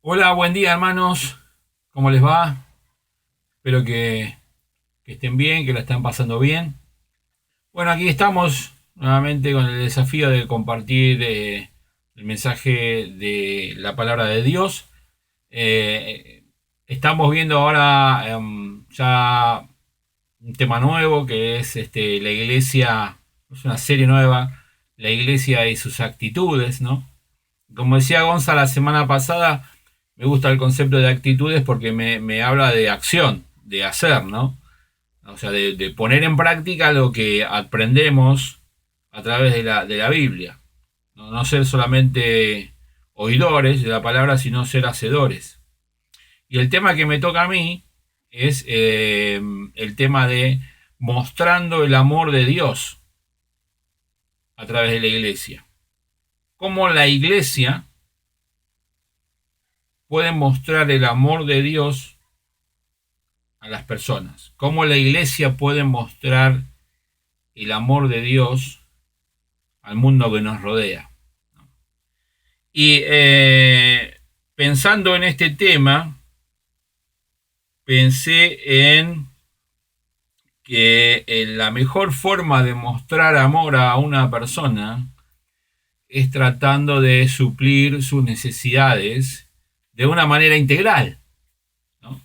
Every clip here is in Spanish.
Hola, buen día hermanos, ¿cómo les va? Espero que estén bien, que la están pasando bien. Bueno, aquí estamos nuevamente con el desafío de compartir el mensaje de la palabra de Dios. Eh, Estamos viendo ahora ya un tema nuevo que es la iglesia, es una serie nueva, la iglesia y sus actitudes, ¿no? Como decía Gonza la semana pasada, me gusta el concepto de actitudes porque me habla de acción, de hacer, ¿no? O sea, de poner en práctica lo que aprendemos a través de la Biblia. No, no ser solamente oidores de la palabra, sino ser hacedores. Y el tema que me toca a mí es el tema de mostrando el amor de Dios a través de la iglesia. Cómo la iglesia puede mostrar el amor de Dios a las personas. Cómo la iglesia puede mostrar el amor de Dios al mundo que nos rodea. Y pensando en este tema, pensé en que la mejor forma de mostrar amor a una persona es tratando de suplir sus necesidades de una manera integral, ¿no?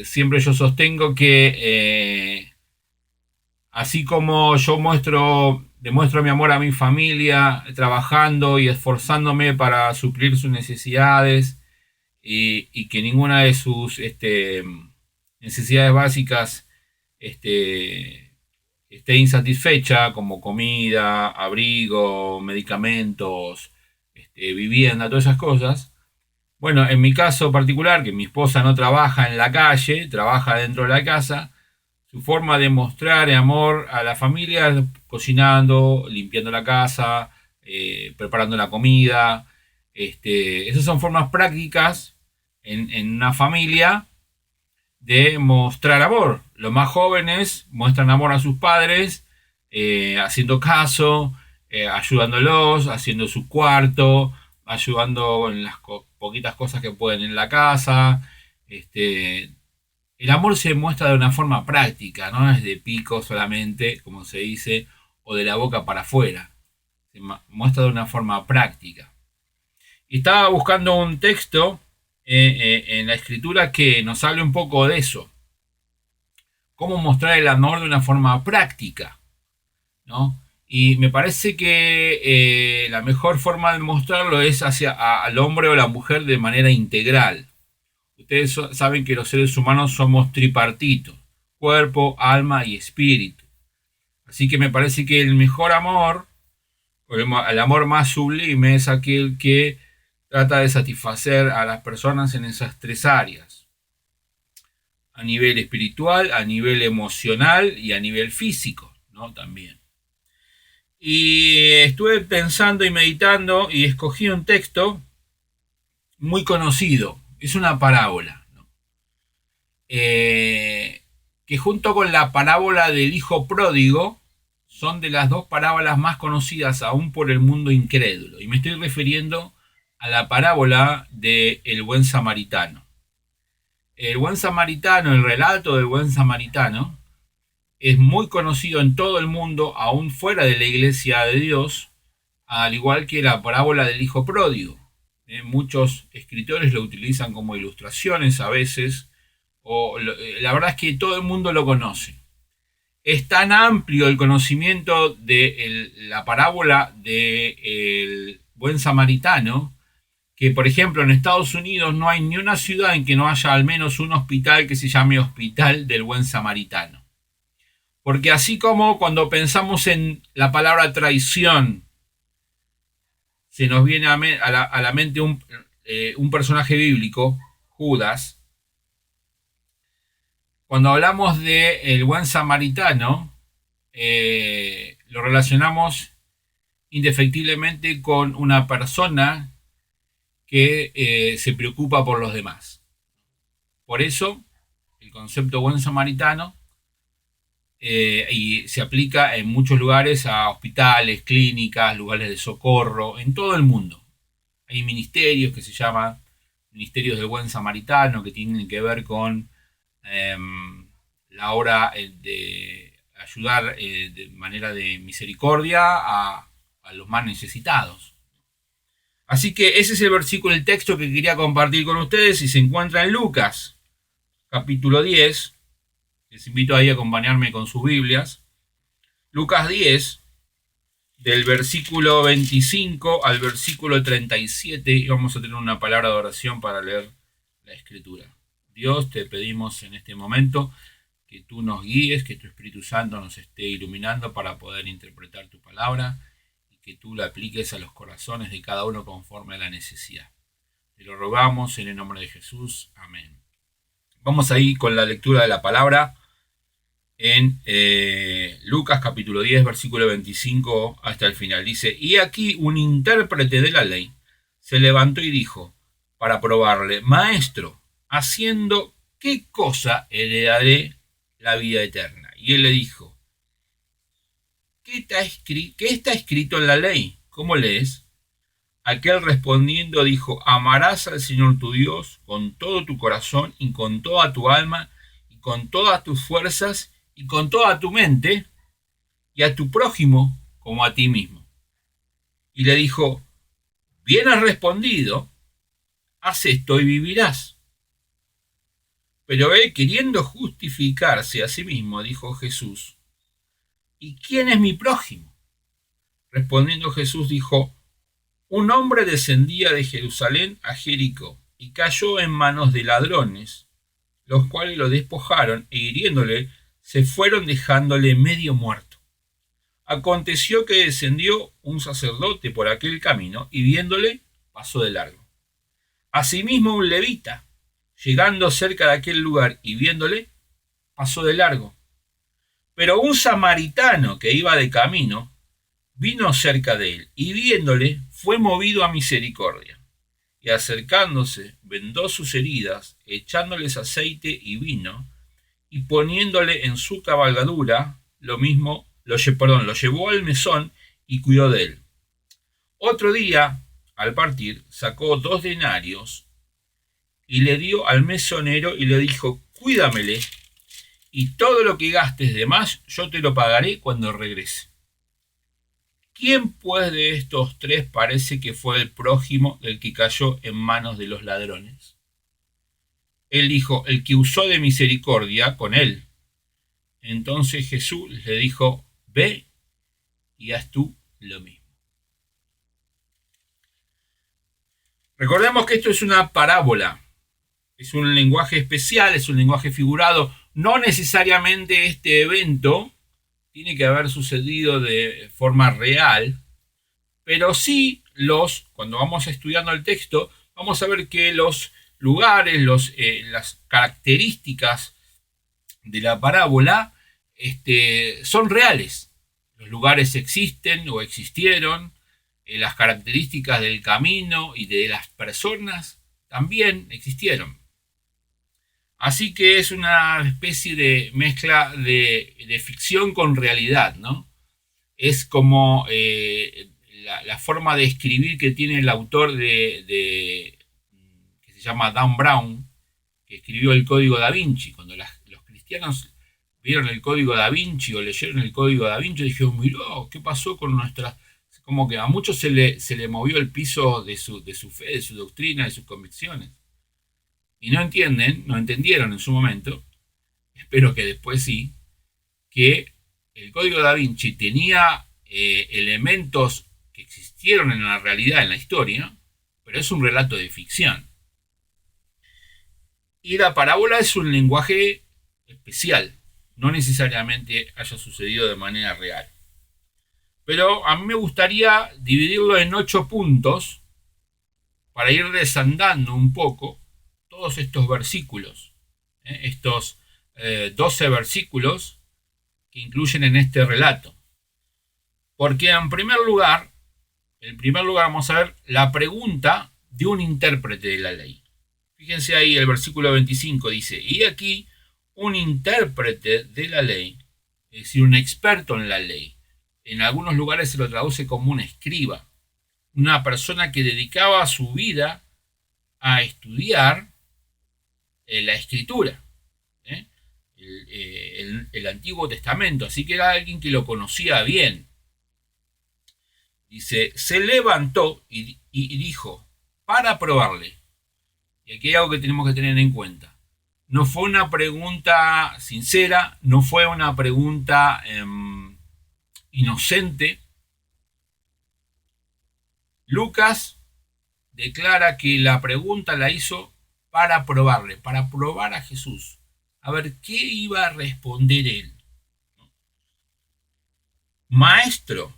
Siempre yo sostengo que así como yo demuestro mi amor a mi familia trabajando y esforzándome para suplir sus necesidades y que ninguna de sus necesidades básicas esté insatisfecha, como comida, abrigo, medicamentos, vivienda, todas esas cosas. Bueno, en mi caso particular, que mi esposa no trabaja en la calle, trabaja dentro de la casa, su forma de mostrar amor a la familia es cocinando, limpiando la casa, preparando la comida. Esas son formas prácticas en una familia de mostrar amor. Los más jóvenes muestran amor a sus padres, haciendo caso, ayudándolos, haciendo su cuarto, ayudando en las poquitas cosas que pueden en la casa. Este, el amor se muestra de una forma práctica, no es de pico solamente, como se dice, o de la boca para afuera. Se muestra de una forma práctica. Y estaba buscando un texto en la escritura que nos hable un poco de eso. Cómo mostrar el amor de una forma práctica, ¿no? Y me parece que la mejor forma de mostrarlo es al hombre o la mujer de manera integral. Ustedes saben que los seres humanos somos tripartitos, cuerpo, alma y espíritu. Así que me parece que el mejor amor, o el amor más sublime, es aquel que trata de satisfacer a las personas en esas tres áreas. A nivel espiritual, a nivel emocional y a nivel físico, ¿no? También. Y estuve pensando y meditando y escogí un texto muy conocido. Es una parábola, ¿no? Que junto con la parábola del hijo pródigo son de las dos parábolas más conocidas aún por el mundo incrédulo. Y me estoy refiriendo a la parábola del buen samaritano. El buen samaritano, el relato del buen samaritano, es muy conocido en todo el mundo, aún fuera de la iglesia de Dios, al igual que la parábola del hijo pródigo. Muchos escritores lo utilizan como ilustraciones a veces, la verdad es que todo el mundo lo conoce. Es tan amplio el conocimiento de la parábola del buen samaritano que, por ejemplo, en Estados Unidos no hay ni una ciudad en que no haya al menos un hospital que se llame Hospital del Buen Samaritano. Porque así como cuando pensamos en la palabra traición, se nos viene a la mente un personaje bíblico, Judas. Cuando hablamos de el buen samaritano, lo relacionamos indefectiblemente con una persona que se preocupa por los demás. Por eso, el concepto buen samaritano y se aplica en muchos lugares a hospitales, clínicas, lugares de socorro, en todo el mundo. Hay ministerios que se llaman ministerios del buen samaritano, que tienen que ver con la obra de ayudar de manera de misericordia a los más necesitados. Así que ese es el versículo, el texto que quería compartir con ustedes, y se encuentra en Lucas, capítulo 10. Les invito ahí a acompañarme con sus Biblias. Lucas 10, del versículo 25 al versículo 37, y vamos a tener una palabra de oración para leer la Escritura. Dios, te pedimos en este momento que tú nos guíes, que tu Espíritu Santo nos esté iluminando para poder interpretar tu palabra y que tú la apliques a los corazones de cada uno conforme a la necesidad. Te lo rogamos en el nombre de Jesús. Amén. Vamos ahí con la lectura de la palabra en Lucas capítulo 10, versículo 25 hasta el final. Dice: y aquí un intérprete de la ley se levantó y dijo, para probarle: Maestro, ¿haciendo qué cosa heredaré la vida eterna? Y él le dijo: ¿qué está escrito en la ley? ¿Cómo lees? Aquel respondiendo dijo: amarás al Señor tu Dios con todo tu corazón y con toda tu alma y con todas tus fuerzas y con toda tu mente, y a tu prójimo como a ti mismo. Y le dijo: bien has respondido, haz esto y vivirás. Pero él, queriendo justificarse a sí mismo, dijo Jesús: ¿y quién es mi prójimo? Respondiendo Jesús dijo: un hombre descendía de Jerusalén a Jericó y cayó en manos de ladrones, los cuales lo despojaron e hiriéndole se fueron dejándole medio muerto. Aconteció que descendió un sacerdote por aquel camino y viéndole pasó de largo. Asimismo un levita, llegando cerca de aquel lugar y viéndole, pasó de largo. Pero un samaritano que iba de camino vino cerca de él y viéndole fue movido a misericordia. Y acercándose vendó sus heridas, echándoles aceite y vino, y poniéndole en su cabalgadura, lo llevó al mesón y cuidó de él. Otro día, al partir, sacó 2 denarios y le dio al mesonero y le dijo: cuídamele, y todo lo que gastes de más yo te lo pagaré cuando regrese. ¿Quién pues de estos 3 parece que fue el prójimo del que cayó en manos de los ladrones? Él dijo: el que usó de misericordia con él. Entonces Jesús le dijo: ve y haz tú lo mismo. Recordemos que esto es una parábola, es un lenguaje especial, es un lenguaje figurado. No necesariamente este evento tiene que haber sucedido de forma real, pero sí cuando vamos estudiando el texto, vamos a ver que los lugares, las características de la parábola son reales. Los lugares existen o existieron, las características del camino y de las personas también existieron. Así que es una especie de mezcla de ficción con realidad, ¿no? Es como la forma de escribir que tiene el autor que se llama Dan Brown, que escribió el Código Da Vinci. Cuando los cristianos vieron el Código Da Vinci o leyeron el Código Da Vinci, dijeron: mirá, ¿qué pasó con nuestras...? Como que a muchos se le movió el piso de su fe, de su doctrina, de sus convicciones. Y no entendieron en su momento, espero que después sí, que el Código Da Vinci tenía elementos que existieron en la realidad, en la historia, pero es un relato de ficción. Y la parábola es un lenguaje especial, no necesariamente haya sucedido de manera real. Pero a mí me gustaría dividirlo en 8 puntos para ir desandando un poco todos estos versículos, estos 12 versículos que incluyen en este relato. Porque en primer lugar vamos a ver la pregunta de un intérprete de la ley. Fíjense ahí, el versículo 25 dice: y aquí un intérprete de la ley, es decir, un experto en la ley. En algunos lugares se lo traduce como un escriba. una persona que dedicaba su vida a estudiar la escritura, ¿eh? El Antiguo Testamento, así que era alguien que lo conocía bien. Dice, se levantó y dijo, para probarle, y aquí hay algo que tenemos que tener en cuenta, no fue una pregunta sincera, no fue una pregunta inocente. Lucas declara que la pregunta la hizo para probarle, para probar a Jesús, a ver qué iba a responder él. Maestro,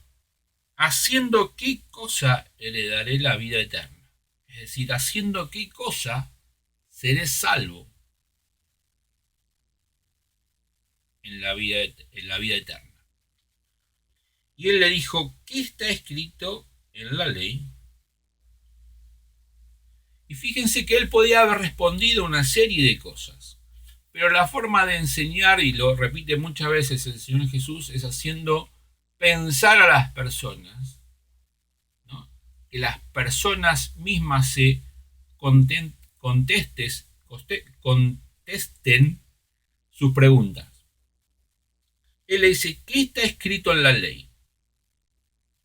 ¿haciendo qué cosa heredaré la vida eterna? Es decir, ¿haciendo qué cosa seré salvo en la vida eterna? Y él le dijo, ¿qué está escrito en la ley? Y fíjense que él podía haber respondido una serie de cosas, pero la forma de enseñar, y lo repite muchas veces el Señor Jesús, es haciendo pensar a las personas, ¿no? Que las personas mismas se contesten sus preguntas. Él le dice, ¿qué está escrito en la ley?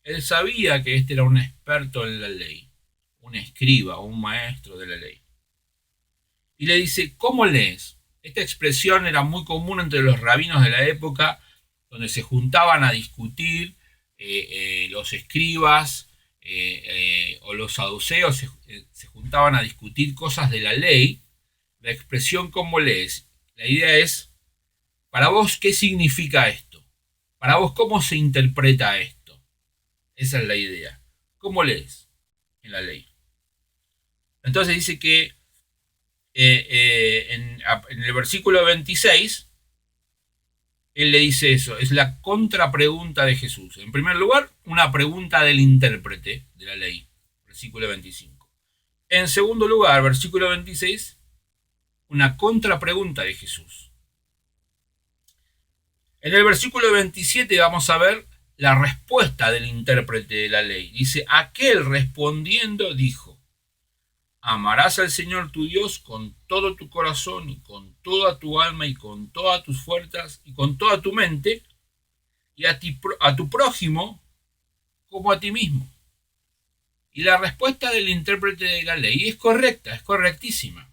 Él sabía que este era un experto en la ley, un escriba, un maestro de la ley. Y le dice, ¿cómo lees? Esta expresión era muy común entre los rabinos de la época, donde se juntaban a discutir los escribas o los saduceos se juntaban a discutir cosas de la ley. La expresión ¿cómo lees? La idea es, para vos, ¿qué significa esto? Para vos, ¿cómo se interpreta esto? Esa es la idea. ¿Cómo lees en la ley? Entonces dice que en el versículo 26, él le dice eso, es la contrapregunta de Jesús. En primer lugar, una pregunta del intérprete de la ley, versículo 25. En segundo lugar, versículo 26, una contrapregunta de Jesús. En el versículo 27 vamos a ver la respuesta del intérprete de la ley. Dice, aquel respondiendo dijo, amarás al Señor tu Dios con todo tu corazón y con toda tu alma y con todas tus fuerzas y con toda tu mente y a tu prójimo como a ti mismo. Y la respuesta del intérprete de la ley es correcta, es correctísima.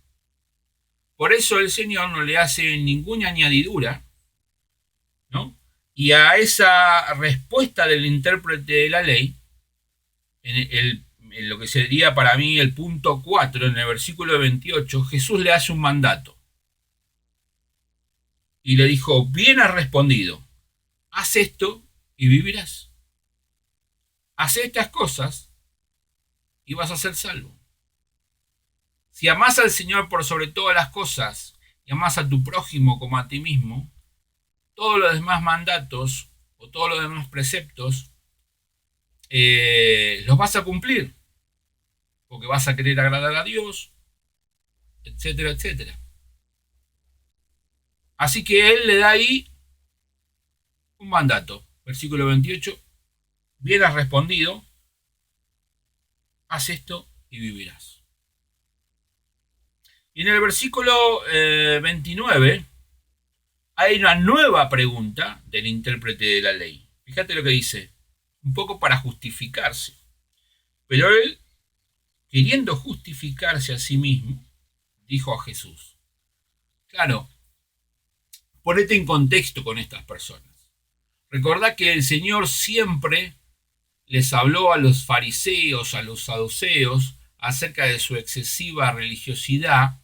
Por eso el Señor no le hace ninguna añadidura, ¿no? Y a esa respuesta del intérprete de la ley, en lo que sería para mí el punto 4, en el versículo 28, Jesús le hace un mandato. Y le dijo, bien has respondido, haz esto y vivirás. Haz estas cosas y vas a ser salvo. Si amás al Señor por sobre todas las cosas y amás a tu prójimo como a ti mismo, todos los demás mandatos o todos los demás preceptos los vas a cumplir, porque vas a querer agradar a Dios, etcétera, etcétera. Así que él le da ahí un mandato. Versículo 28, bien has respondido, haz esto y vivirás. Y en el versículo 29 hay una nueva pregunta del intérprete de la ley. Fíjate lo que dice, un poco para justificarse. Pero él, queriendo justificarse a sí mismo, dijo a Jesús, claro, ponete en contexto con estas personas. Recordá que el Señor siempre les habló a los fariseos, a los saduceos, acerca de su excesiva religiosidad,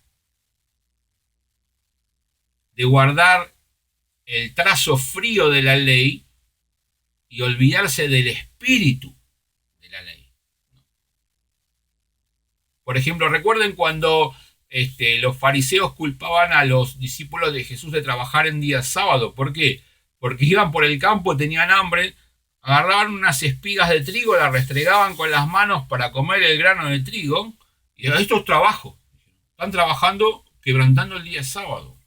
de guardar el trazo frío de la ley y olvidarse del espíritu de la ley. Por ejemplo, recuerden cuando los fariseos culpaban a los discípulos de Jesús de trabajar en día sábado. ¿Por qué? Porque iban por el campo, tenían hambre, agarraban unas espigas de trigo, las restregaban con las manos para comer el grano de trigo, y esto es trabajo. Están trabajando quebrantando el día sábado.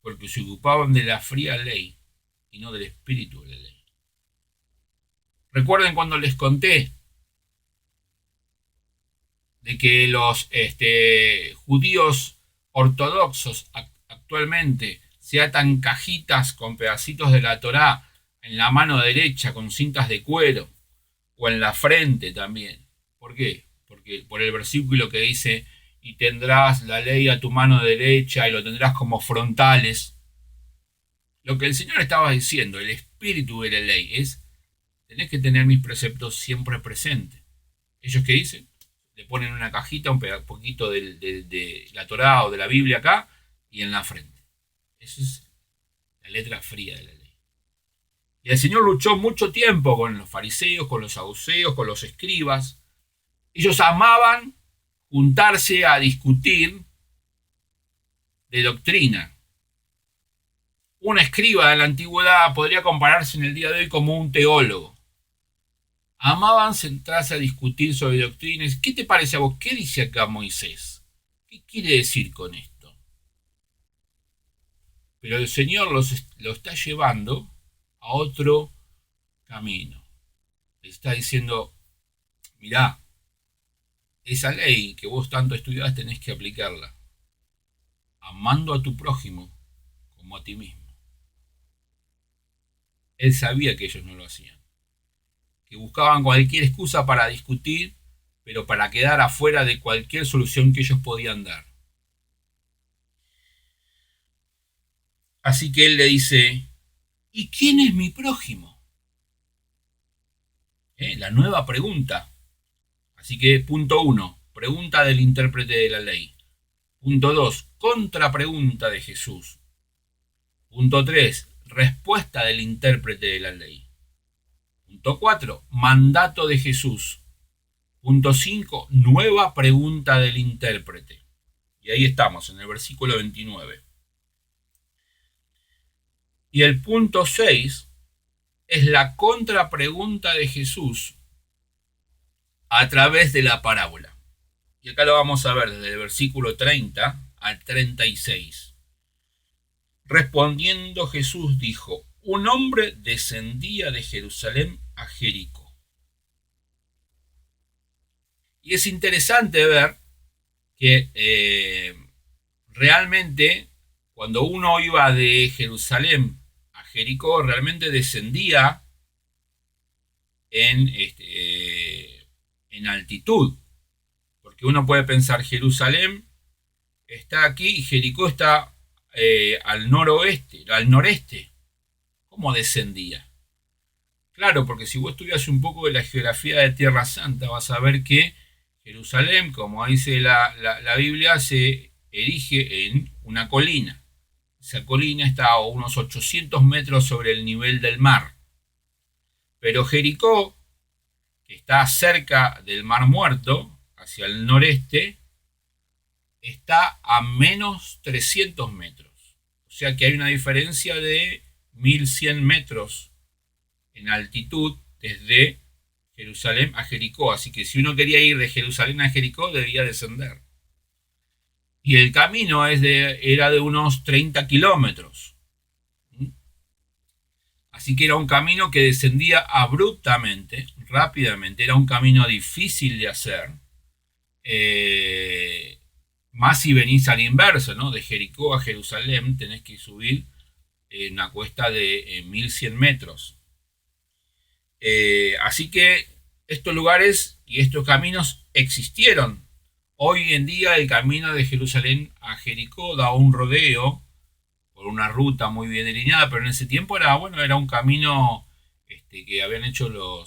Porque se ocupaban de la fría ley y no del espíritu de la ley. Recuerden cuando les conté de que los judíos ortodoxos actualmente se atan cajitas con pedacitos de la Torá en la mano derecha con cintas de cuero o en la frente también. ¿Por qué? Porque por el versículo que dice, y tendrás la ley a tu mano derecha y lo tendrás como frontales. Lo que el Señor estaba diciendo, el espíritu de la ley, es, tenés que tener mis preceptos siempre presentes. ¿Ellos qué dicen? Le ponen una cajita, un poquito de la Torá o de la Biblia acá y en la frente. Esa es la letra fría de la ley. Y el Señor luchó mucho tiempo con los fariseos, con los saduceos, con los escribas. Ellos amaban juntarse a discutir de doctrina. Un escriba de la antigüedad podría compararse en el día de hoy como un teólogo. Amaban sentarse a discutir sobre doctrinas. ¿Qué te parece a vos? ¿Qué dice acá Moisés? ¿Qué quiere decir con esto? Pero el Señor lo está llevando a otro camino. Le está diciendo, mirá, esa ley que vos tanto estudiás tenés que aplicarla, amando a tu prójimo como a ti mismo. Él sabía que ellos no lo hacían, que buscaban cualquier excusa para discutir, pero para quedar afuera de cualquier solución que ellos podían dar. Así que él le dice, ¿y quién es mi prójimo? La nueva pregunta. Así que punto 1, pregunta del intérprete de la ley. Punto 2, contrapregunta de Jesús. Punto 3, respuesta del intérprete de la ley. Punto 4, mandato de Jesús. Punto 5, nueva pregunta del intérprete. Y ahí estamos, en el versículo 29. Y el punto 6 es la contrapregunta de Jesús a través de la parábola. Y acá lo vamos a ver desde el versículo 30 al 36. Respondiendo Jesús dijo, un hombre descendía de Jerusalén a Jericó. Y es interesante ver que realmente cuando uno iba de Jerusalén a Jericó, realmente descendía en altitud. Porque uno puede pensar, Jerusalén está aquí y Jericó está al noroeste, al noreste. ¿Cómo descendía? Claro, porque si vos estudias un poco de la geografía de Tierra Santa, vas a ver que Jerusalén, como dice la Biblia, se erige en una colina. Esa colina está a unos 800 metros sobre el nivel del mar. Pero Jericó, que está cerca del Mar Muerto, hacia el noreste, está a menos 300 metros. O sea que hay una diferencia de 1100 metros en altitud desde Jerusalén a Jericó. Así que si uno quería ir de Jerusalén a Jericó, debía descender. Y el camino era de unos 30 kilómetros. Así que era un camino que descendía abruptamente, rápidamente. Era un camino difícil de hacer. Más si venís al inverso, ¿no? De Jericó a Jerusalén tenés que subir una cuesta de 1100 metros. Así que estos lugares y estos caminos existieron. Hoy en día el camino de Jerusalén a Jericó da un rodeo por una ruta muy bien delineada, pero en ese tiempo era un camino que habían hecho lo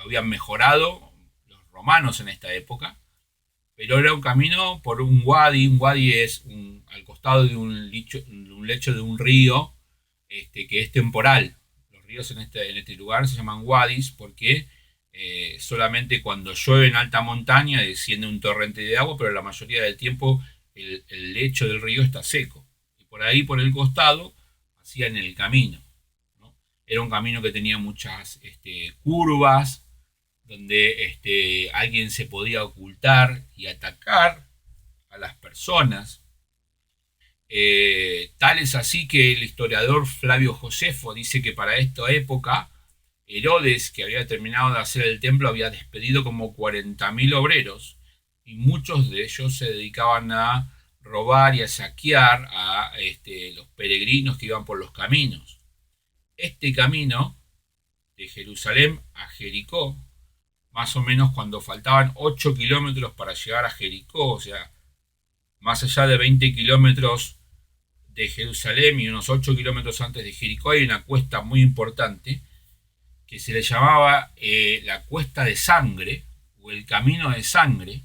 habían mejorado los romanos en esta época, pero era un camino por un wadi es al costado de un lecho de un río que es temporal. Los ríos en este lugar se llaman wadis porque solamente cuando llueve en alta montaña desciende un torrente de agua, pero la mayoría del tiempo el lecho del río está seco. Y por ahí, por el costado, hacían el camino, ¿no? Era un camino que tenía muchas curvas, donde alguien se podía ocultar y atacar a las personas. Tal es así que el historiador Flavio Josefo dice que para esta época Herodes, que había terminado de hacer el templo, había despedido como 40.000 obreros y muchos de ellos se dedicaban a robar y a saquear a los peregrinos que iban por los caminos. Este camino de Jerusalén a Jericó, más o menos cuando faltaban 8 kilómetros para llegar a Jericó, o sea, más allá de 20 kilómetros de Jerusalén y unos 8 kilómetros antes de Jericó, hay una cuesta muy importante que se le llamaba la cuesta de sangre o el camino de sangre,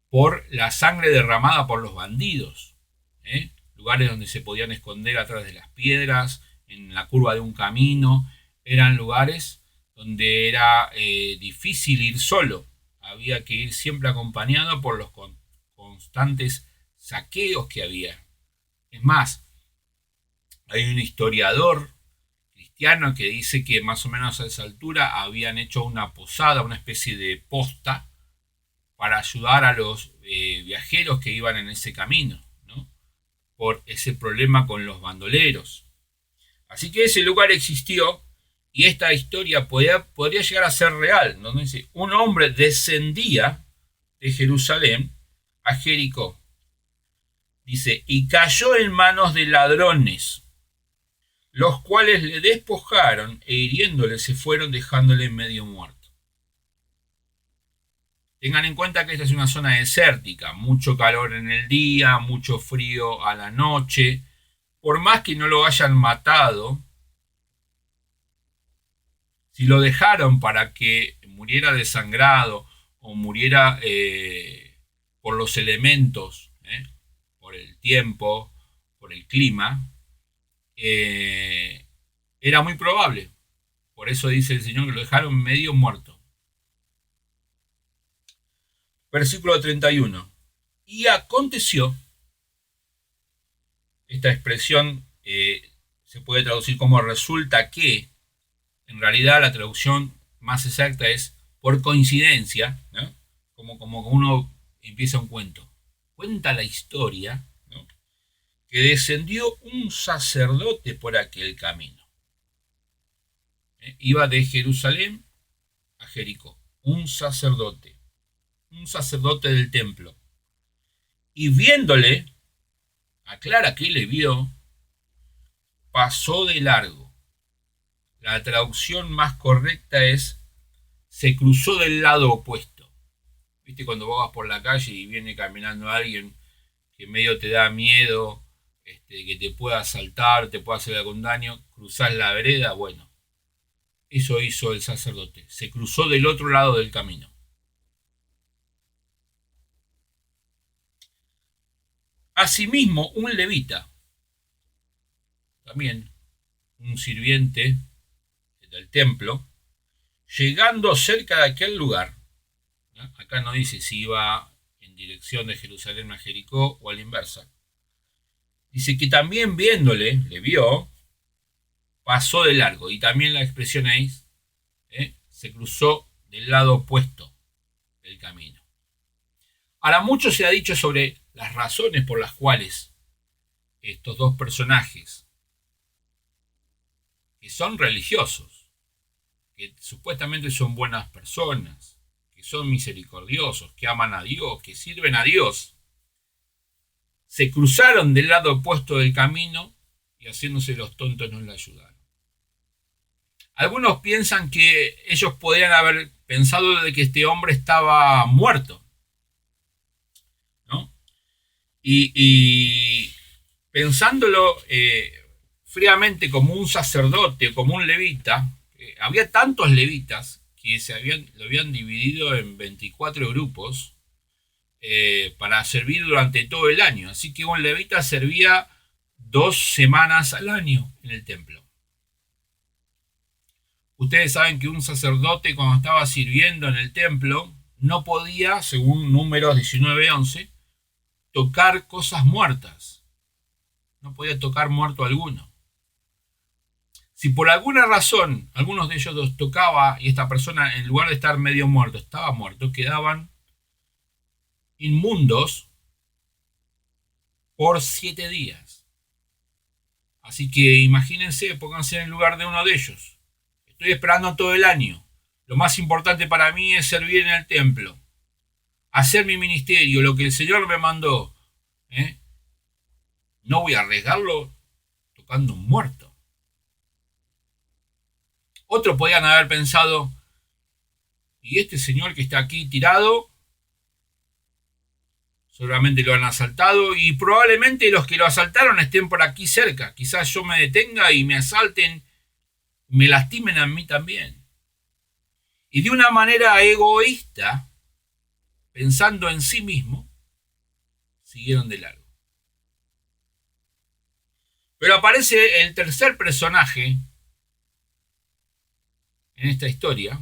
por la sangre derramada por los bandidos, lugares donde se podían esconder atrás de las piedras, en la curva de un camino, eran lugares donde era difícil ir solo, había que ir siempre acompañado por los constantes saqueos que había. Es más, hay un historiador cristiano que dice que más o menos a esa altura habían hecho una posada, una especie de posta, para ayudar a los viajeros que iban en ese camino, ¿no? Por ese problema con los bandoleros. Así que ese lugar existió y esta historia podría llegar a ser real, donde dice, un hombre descendía de Jerusalén a Jericó. Dice, y cayó en manos de ladrones, los cuales le despojaron e hiriéndole se fueron dejándole medio muerto. Tengan en cuenta que esta es una zona desértica, mucho calor en el día, mucho frío a la noche. Por más que no lo hayan matado, si lo dejaron para que muriera desangrado o muriera por los elementos, por el tiempo, por el clima, era muy probable. Por eso dice el Señor que lo dejaron medio muerto. Versículo 31. Y aconteció, esta expresión se puede traducir como resulta que, en realidad la traducción más exacta es por coincidencia, ¿no? Como uno empieza un cuento. Cuenta la historia, ¿no?, que descendió un sacerdote por aquel camino. Iba de Jerusalén a Jericó. Un sacerdote del templo. Y viéndole, aclara que le vio, pasó de largo. La traducción más correcta es, se cruzó del lado opuesto. ¿Viste cuando vos vas por la calle y viene caminando alguien que medio te da miedo, que te pueda asaltar, te pueda hacer algún daño, cruzás la vereda? Bueno, eso hizo el sacerdote. Se cruzó del otro lado del camino. Asimismo, un levita, también un sirviente del templo, llegando cerca de aquel lugar, ¿no?, acá no dice si iba en dirección de Jerusalén a Jericó o a la inversa, dice que también viéndole, le vio, pasó de largo, y también la expresión es, se cruzó del lado opuesto del camino. Ahora, mucho se ha dicho sobre las razones por las cuales estos dos personajes, que son religiosos, que supuestamente son buenas personas, que son misericordiosos, que aman a Dios, que sirven a Dios, se cruzaron del lado opuesto del camino y haciéndose los tontos no le ayudaron. Algunos piensan que ellos podrían haber pensado de que este hombre estaba muerto, ¿no? Y pensándolo fríamente como un sacerdote, como un levita, había tantos levitas que lo habían dividido en 24 grupos para servir durante todo el año. Así que un levita servía 2 semanas al año en el templo. Ustedes saben que un sacerdote, cuando estaba sirviendo en el templo, no podía, según Números 19:11, tocar cosas muertas. No podía tocar muerto alguno. Si por alguna razón algunos de ellos los tocaba y esta persona, en lugar de estar medio muerto, estaba muerto, quedaban inmundos por 7 días. Así que imagínense, pónganse en el lugar de uno de ellos. estoy esperando todo el año. Lo más importante para mí es servir en el templo, hacer mi ministerio, lo que el Señor me mandó. ¿eh? No voy a arriesgarlo tocando un muerto. Otros podían haber pensado, y este señor que está aquí tirado, seguramente lo han asaltado y probablemente los que lo asaltaron estén por aquí cerca. Quizás yo me detenga y me asalten, me lastimen a mí también. Y de una manera egoísta, pensando en sí mismo, siguieron de largo. Pero aparece el tercer personaje en esta historia.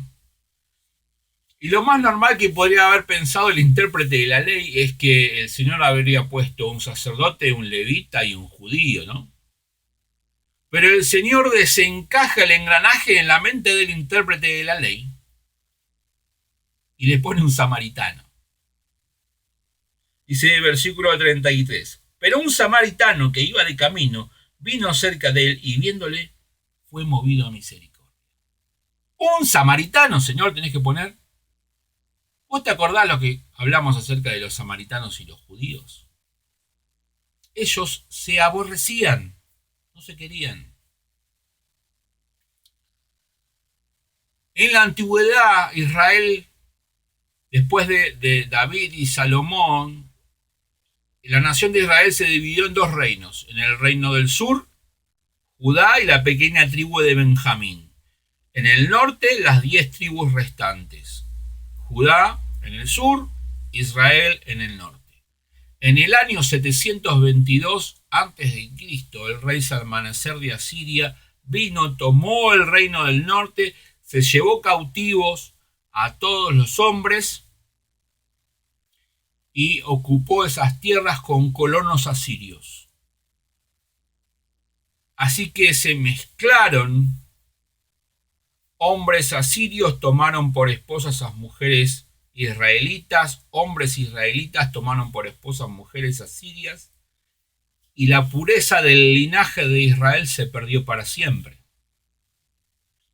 Y lo más normal que podría haber pensado el intérprete de la ley es que el Señor habría puesto un sacerdote, un levita y un judío, ¿no? Pero el Señor desencaja el engranaje en la mente del intérprete de la ley y le pone un samaritano. Dice el versículo 33. Pero un samaritano que iba de camino vino cerca de él y viéndole fue movido a misericordia. Un samaritano, Señor, tenés que poner. ¿Vos te acordás lo que hablamos acerca de los samaritanos y los judíos? Ellos se aborrecían, no se querían. En la antigüedad, Israel, después de David y Salomón, la nación de Israel se dividió en dos reinos. En el reino del sur, Judá y la pequeña tribu de Benjamín. En el norte, las 10 tribus restantes. Judá en el sur, Israel en el norte. En el año 722 a.C., el rey Salmaneser de Asiria vino, tomó el reino del norte, se llevó cautivos a todos los hombres y ocupó esas tierras con colonos asirios. Así que se mezclaron. Hombres asirios tomaron por esposas a mujeres israelitas, hombres israelitas tomaron por esposas mujeres asirias, y la pureza del linaje de Israel se perdió para siempre.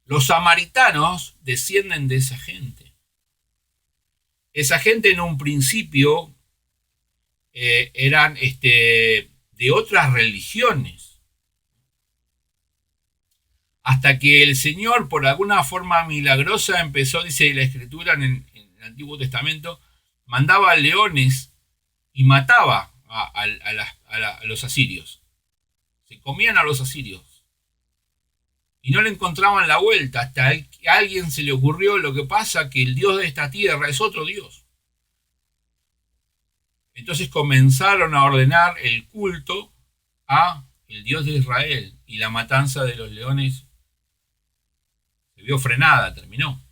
Los samaritanos descienden de esa gente. Esa gente en un principio eran de otras religiones. Hasta que el Señor, por alguna forma milagrosa, empezó, dice la Escritura en el Antiguo Testamento, mandaba leones y mataba a los asirios. Se comían a los asirios. Y no le encontraban la vuelta hasta que a alguien se le ocurrió lo que pasa, que el Dios de esta tierra es otro Dios. Entonces comenzaron a ordenar el culto a el Dios de Israel y la matanza de los leones se vio frenada, terminó.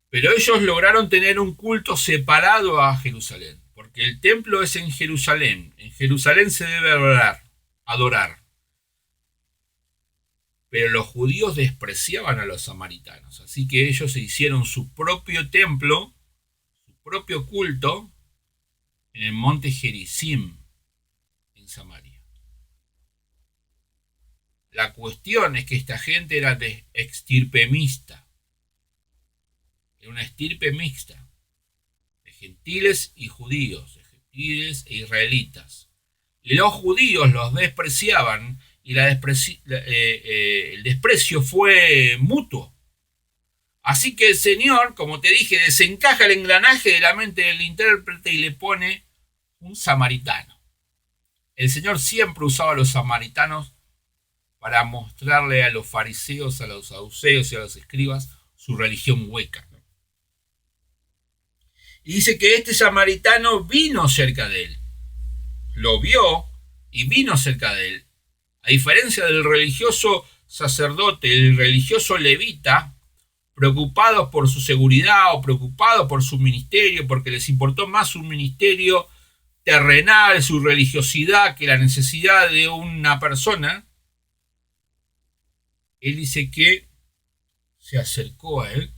Pero ellos lograron tener un culto separado a Jerusalén, porque el templo es en Jerusalén. En Jerusalén se debe adorar. Pero los judíos despreciaban a los samaritanos, así que ellos se hicieron su propio templo, su propio culto, en el monte Gerizim, en Samaria. La cuestión es que esta gente era de estirpe mixta. Era una estirpe mixta. De gentiles y judíos. De gentiles e israelitas. Y los judíos los despreciaban y el desprecio fue mutuo. Así que el Señor, como te dije, desencaja el engranaje de la mente del intérprete y le pone un samaritano. El Señor siempre usaba a los samaritanos para mostrarle a los fariseos, a los saduceos y a los escribas su religión hueca. Y dice que este samaritano vino cerca de él. Lo vio y vino cerca de él. A diferencia del religioso sacerdote, el religioso levita, preocupados por su seguridad o preocupados por su ministerio, porque les importó más su ministerio terrenal, su religiosidad, que la necesidad de una persona, él dice que se acercó a él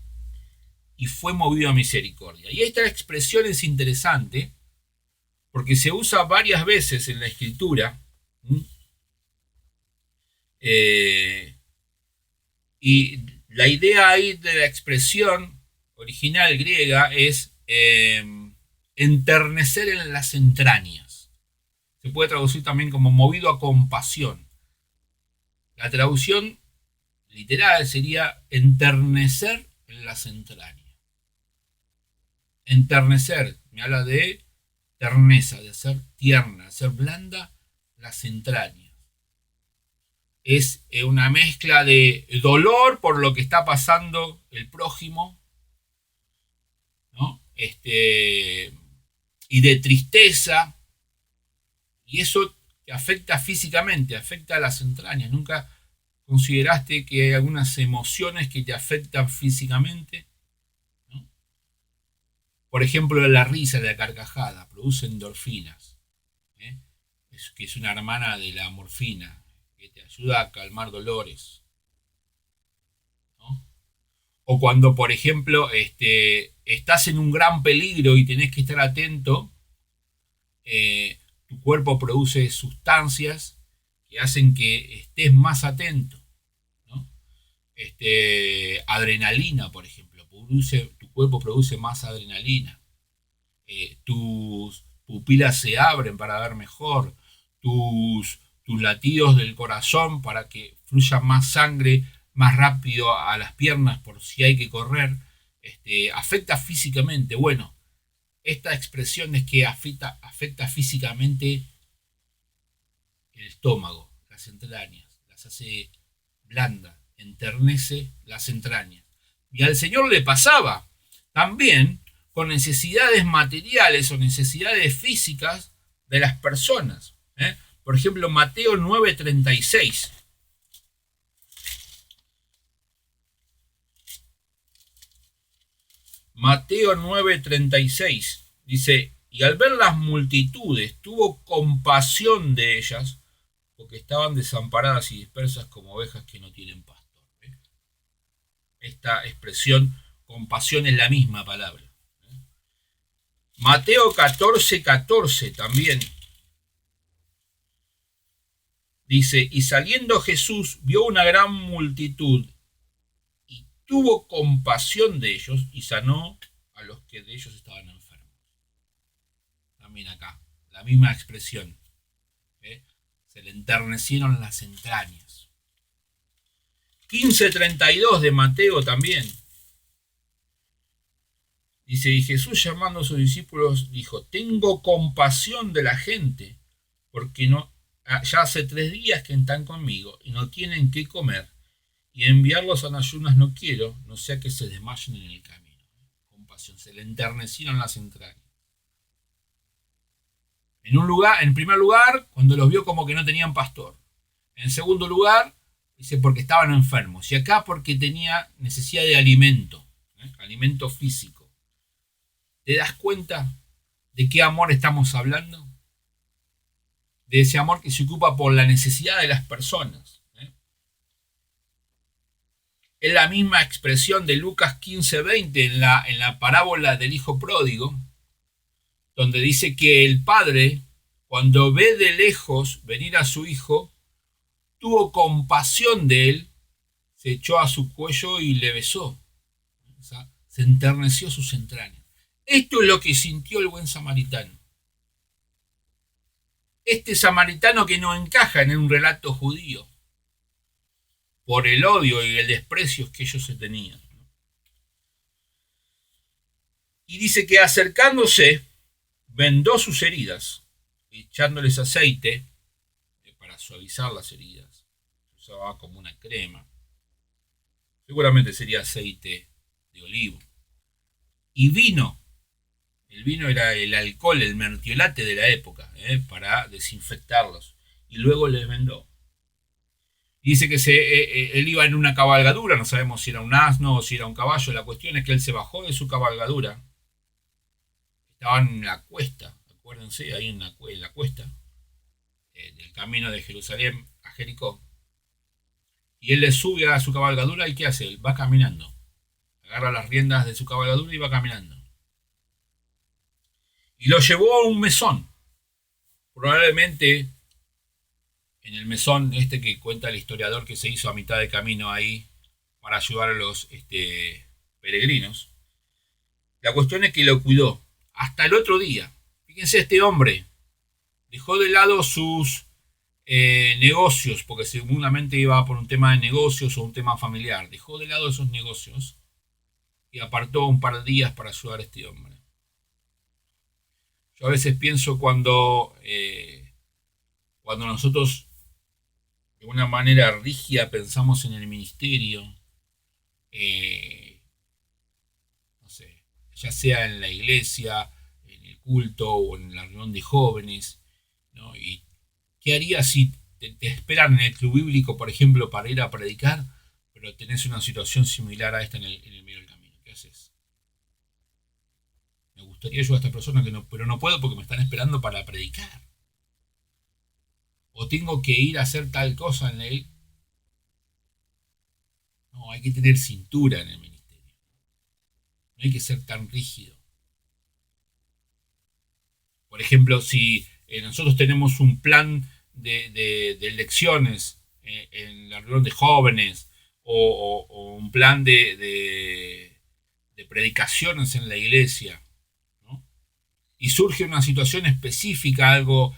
y fue movido a misericordia. Y esta expresión es interesante porque se usa varias veces en la Escritura Y la idea ahí de la expresión original griega es enternecer en las entrañas. Se puede traducir también como movido a compasión. La traducción literal sería enternecer en las entrañas. Enternecer, me habla de terneza, de ser tierna, de ser blanda las entrañas. Es una mezcla de dolor por lo que está pasando el prójimo, ¿no? Y de tristeza, y eso te afecta físicamente, afecta a las entrañas. ¿Nunca consideraste que hay algunas emociones que te afectan físicamente? ¿No? Por ejemplo, la risa, la carcajada, produce endorfinas, ¿eh? Que es una hermana de la morfina, que te ayuda a calmar dolores, ¿no? O cuando, por ejemplo, estás en un gran peligro y tenés que estar atento, tu cuerpo produce sustancias que hacen que estés más atento, ¿no? Adrenalina, por ejemplo, tu cuerpo produce más adrenalina. Tus pupilas se abren para ver mejor, tus latidos del corazón para que fluya más sangre más rápido a las piernas por si hay que correr, afecta físicamente. Bueno, esta expresión es que afecta físicamente el estómago, las entrañas, las hace blanda, enternece las entrañas. Y al Señor le pasaba también con necesidades materiales o necesidades físicas de las personas. Por ejemplo, Mateo 9:36. Mateo 9:36 dice, y al ver las multitudes tuvo compasión de ellas, porque estaban desamparadas y dispersas como ovejas que no tienen pastor. Esta expresión, compasión, es la misma palabra. Mateo 14:14 también dice, y saliendo Jesús vio una gran multitud y tuvo compasión de ellos y sanó a los que de ellos estaban enfermos. También acá, la misma expresión. Se le enternecieron las entrañas. 15:32 de Mateo también. Dice, y Jesús llamando a sus discípulos dijo, tengo compasión de la gente, porque ya hace 3 días que están conmigo y no tienen qué comer, y enviarlos a ayunas no quiero, no sea que se desmayen en el camino. Compasión, se le enternecieron las entrañas. En primer lugar, cuando los vio como que no tenían pastor. En segundo lugar, dice porque estaban enfermos. Y acá porque tenía necesidad de alimento, alimento físico. ¿Te das cuenta de qué amor estamos hablando? De ese amor que se ocupa por la necesidad de las personas. Es la misma expresión de Lucas 15:20 en la parábola del hijo pródigo, donde dice que el padre, cuando ve de lejos venir a su hijo, tuvo compasión de él, se echó a su cuello y le besó. O sea, se enterneció sus entrañas. Esto es lo que sintió el buen samaritano. Este samaritano que no encaja en un relato judío, por el odio y el desprecio que ellos se tenían. Y dice que acercándose, vendó sus heridas, echándoles aceite para suavizar las heridas. Se usaba como una crema. Seguramente sería aceite de olivo. Y vino. El vino era el alcohol, el mertiolate de la época, para desinfectarlos. Y luego les vendó. Y dice que él iba en una cabalgadura, no sabemos si era un asno o si era un caballo. La cuestión es que él se bajó de su cabalgadura. Estaban en la cuesta, acuérdense, ahí en la cuesta del camino de Jerusalén a Jericó. Y él le sube a su cabalgadura y ¿qué hace? Él va caminando. Agarra las riendas de su cabalgadura y va caminando. Y lo llevó a un mesón. Probablemente en el mesón que cuenta el historiador que se hizo a mitad de camino ahí para ayudar a los peregrinos. La cuestión es que lo cuidó hasta el otro día. Fíjense, este hombre dejó de lado sus negocios, porque seguramente iba por un tema de negocios o un tema familiar. Dejó de lado esos negocios y apartó un par de días para ayudar a este hombre. Yo a veces pienso cuando nosotros de una manera rígida pensamos en el ministerio, no sé, ya sea en la iglesia, en el culto o en la reunión de jóvenes, ¿no? ¿Y qué harías si te esperan en el club bíblico, por ejemplo, para ir a predicar, pero tenés una situación similar a esta en el medio del camino? ¿Qué haces? Me gustaría ayudar a esta persona, pero no puedo porque me están esperando para predicar. O tengo que ir a hacer tal cosa en él. No, hay que tener cintura en el ministerio. No hay que ser tan rígido. Por ejemplo, si nosotros tenemos un plan de lecciones en la reunión de jóvenes o un plan de predicaciones en la iglesia, ¿no? Y surge una situación específica, algo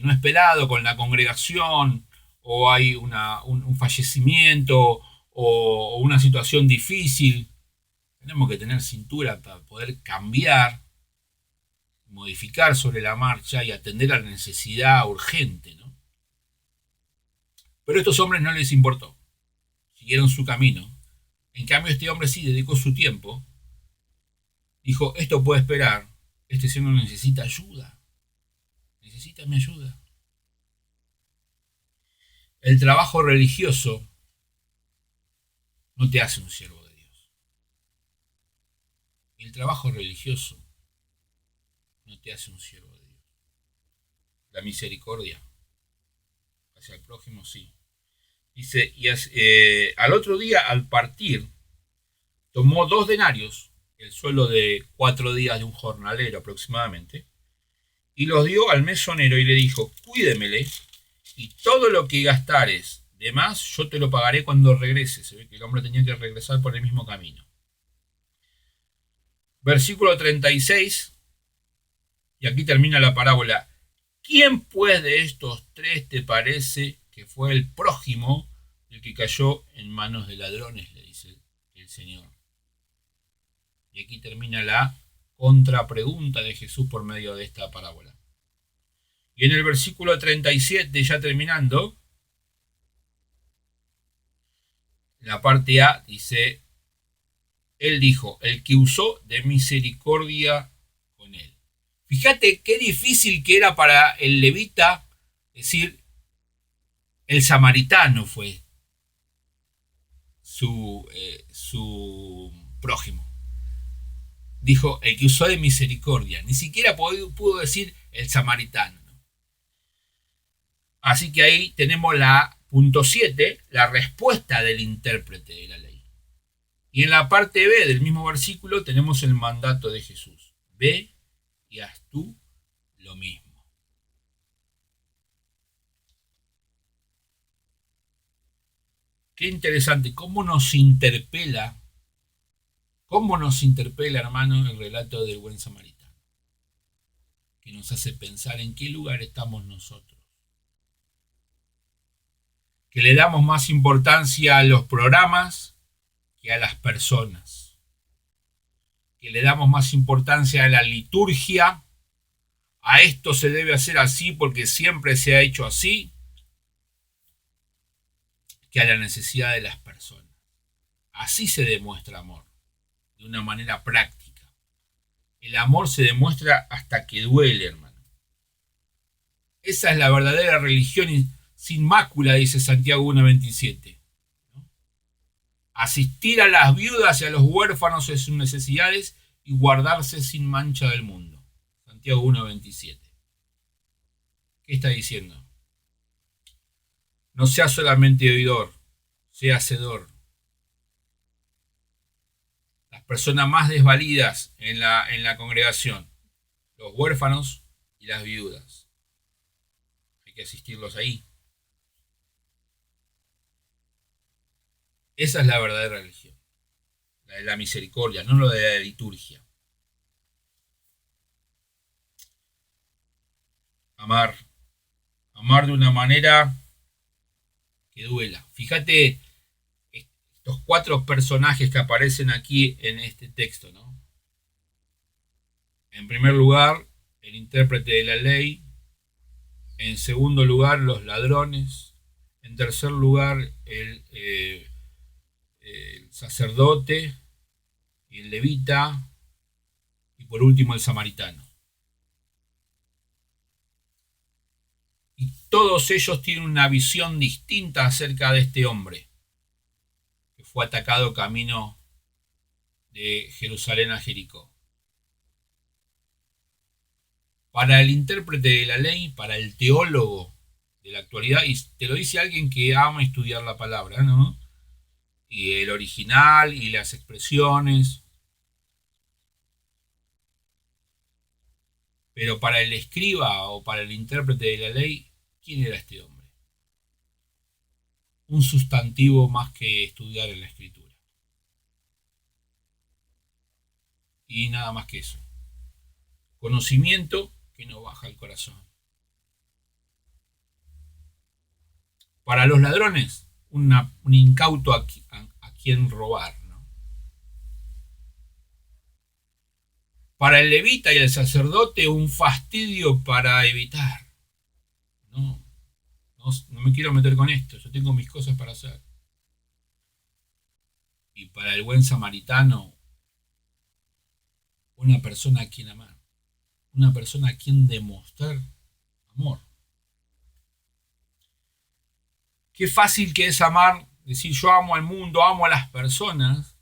no esperado con la congregación, o hay un fallecimiento o una situación difícil, tenemos que tener cintura para poder cambiar, modificar sobre la marcha y atender a la necesidad urgente, ¿no? Pero a estos hombres no les importó, siguieron su camino. En cambio, este hombre sí dedicó su tiempo, dijo, esto puede esperar, este señor necesita ayuda, necesita mi ayuda. El trabajo religioso no te hace un siervo de Dios. El trabajo religioso no te hace un siervo de Dios. La misericordia hacia el prójimo sí. Dice, y al otro día, al partir, tomó 2 denarios, el sueldo de 4 días de un jornalero aproximadamente, y los dio al mesonero y le dijo, cuídemele, y todo lo que gastares de más, yo te lo pagaré cuando regrese. Se ve que el hombre tenía que regresar por el mismo camino. Versículo 36, y aquí termina la parábola. ¿Quién pues de estos 3 te parece que fue el prójimo del que cayó en manos de ladrones? Le dice el Señor. Y aquí termina la contrapregunta de Jesús por medio de esta parábola. Y en el versículo 37, ya terminando, en la parte A dice, él dijo, el que usó de misericordia con él. Fíjate qué difícil que era para el levita decir, el samaritano fue su prójimo. Dijo, el que usó de misericordia. Ni siquiera pudo decir el samaritano. Así que ahí tenemos la punto 7, la respuesta del intérprete de la ley. Y en la parte B del mismo versículo tenemos el mandato de Jesús. Ve y haz tú lo mismo. Qué interesante, cómo nos interpela, hermano, el relato del buen samaritano. Que nos hace pensar en qué lugar estamos nosotros. Que le damos más importancia a los programas que a las personas. Que le damos más importancia a la liturgia. A esto se debe hacer así porque siempre se ha hecho así. Que a la necesidad de las personas. Así se demuestra amor. De una manera práctica. El amor se demuestra hasta que duele, hermano. Esa es la verdadera religión sin mácula, dice Santiago 1:27. ¿No? Asistir a las viudas y a los huérfanos en sus necesidades y guardarse sin mancha del mundo. Santiago 1:27. ¿Qué está diciendo? No sea solamente oidor, sea hacedor. Las personas más desvalidas en la congregación, los huérfanos y las viudas. Hay que asistirlos ahí. Esa es la verdadera religión, la de la misericordia, no lo de la liturgia. Amar, amar de una manera que duela. Fíjate estos 4 personajes que aparecen aquí en este texto, ¿no? En primer lugar, el intérprete de la ley. En segundo lugar, los ladrones. En tercer lugar, el sacerdote y el levita. Y por último, el samaritano. Y todos ellos tienen una visión distinta acerca de este hombre que fue atacado camino de Jerusalén a Jericó. Para el intérprete de la ley, para el teólogo de la actualidad, y te lo dice alguien que ama estudiar la palabra, ¿no? Y el original y las expresiones. Pero para el escriba o para el intérprete de la ley, ¿quién era este hombre? Un sustantivo más que estudiar en la escritura. Y nada más que eso. Conocimiento que no baja el corazón. Para los ladrones, un incauto a quien robar, ¿no? Para el levita y el sacerdote, un fastidio para evitar. No, no me quiero meter con esto, yo tengo mis cosas para hacer. Y para el buen samaritano, una persona a quien amar, una persona a quien demostrar amor. Qué fácil que es amar, decir yo amo al mundo, amo a las personas,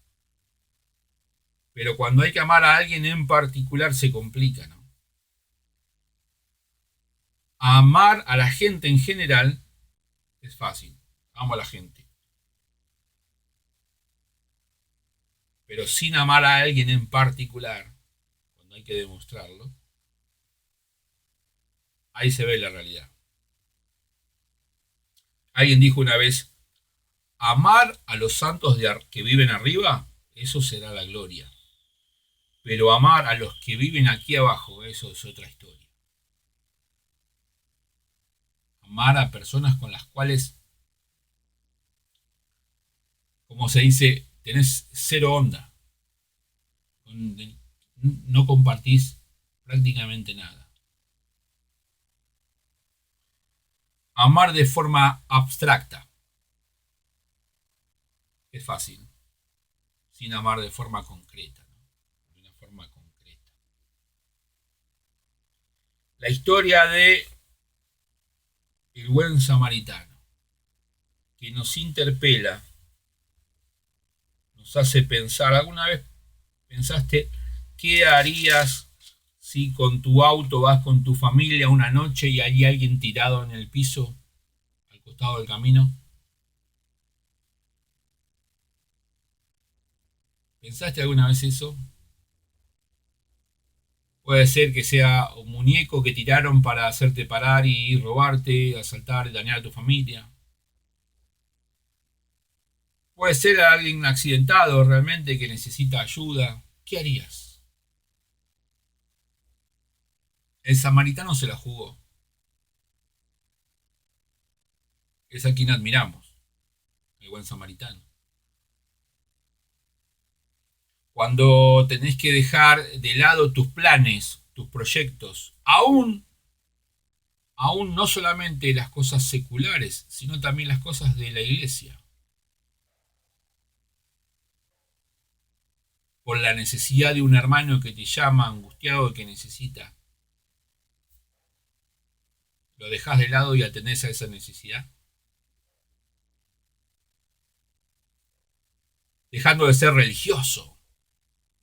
pero cuando hay que amar a alguien en particular se complica, ¿no? Amar a la gente en general es fácil, amo a la gente. Pero sin amar a alguien en particular, cuando hay que demostrarlo, ahí se ve la realidad. Alguien dijo una vez, amar a los santos que viven arriba, eso será la gloria. Pero amar a los que viven aquí abajo, eso es otra historia. Amar a personas con las cuales, como se dice, tenés cero onda. No compartís prácticamente nada. Amar de forma abstracta es fácil, sin amar de forma concreta, ¿no? De una forma concreta. La historia de el buen samaritano, que nos interpela, nos hace pensar. ¿Alguna vez pensaste qué harías si con tu auto vas con tu familia una noche y hay alguien tirado en el piso al costado del camino? ¿Pensaste alguna vez eso? Puede ser que sea un muñeco que tiraron para hacerte parar y robarte, asaltar y dañar a tu familia. Puede ser alguien accidentado realmente que necesita ayuda. ¿Qué harías? El samaritano se la jugó. Es a quien admiramos, el buen samaritano. Cuando tenés que dejar de lado tus planes, tus proyectos, aún no solamente las cosas seculares, sino también las cosas de la iglesia, por la necesidad de un hermano que te llama angustiado y que necesita. ¿Lo dejás de lado y atendés a esa necesidad? Dejando de ser religioso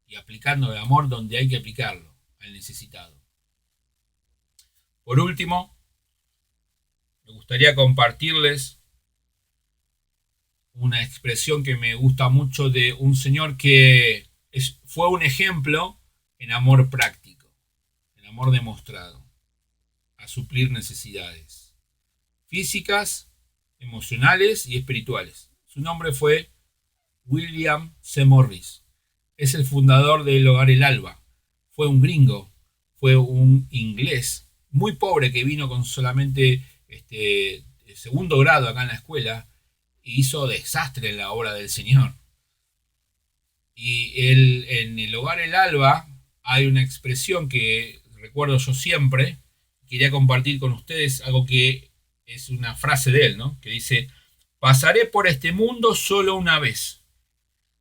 y aplicando el amor donde hay que aplicarlo, al necesitado. Por último, me gustaría compartirles una expresión que me gusta mucho de un señor que fue un ejemplo en amor práctico, en amor demostrado, a suplir necesidades físicas, emocionales y espirituales. Su nombre fue William C. Morris. Es el fundador del Hogar El Alba. Fue un gringo, fue un inglés muy pobre que vino con solamente segundo grado acá en la escuela y hizo desastre en la obra del Señor. Y en el Hogar El Alba hay una expresión que recuerdo yo siempre, quería compartir con ustedes algo que es una frase de él, ¿no? Que dice, pasaré por este mundo solo una vez.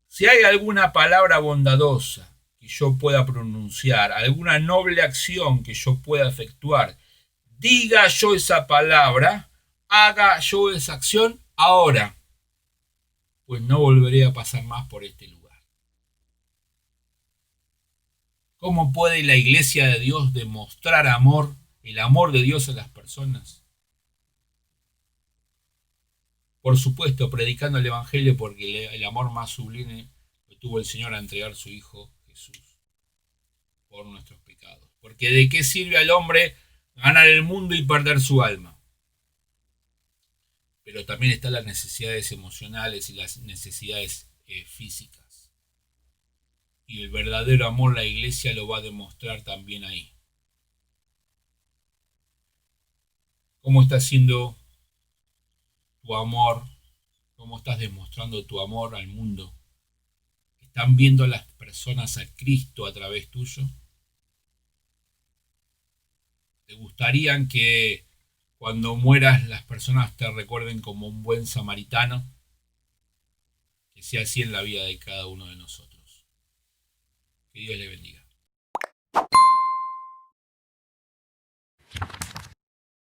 Si hay alguna palabra bondadosa que yo pueda pronunciar, alguna noble acción que yo pueda efectuar, diga yo esa palabra, haga yo esa acción ahora, pues no volveré a pasar más por este lugar. ¿Cómo puede la iglesia de Dios demostrar amor, el amor de Dios a las personas? Por supuesto, predicando el Evangelio, porque el amor más sublime lo tuvo el Señor a entregar su Hijo Jesús por nuestros pecados. Porque ¿de qué sirve al hombre ganar el mundo y perder su alma? Pero también están las necesidades emocionales y las necesidades físicas. Y el verdadero amor la iglesia lo va a demostrar también ahí. ¿Cómo está siendo tu amor? ¿Cómo estás demostrando tu amor al mundo? ¿Están viendo a las personas a Cristo a través tuyo? ¿Te gustaría que cuando mueras las personas te recuerden como un buen samaritano? Que sea así en la vida de cada uno de nosotros. Que Dios le bendiga.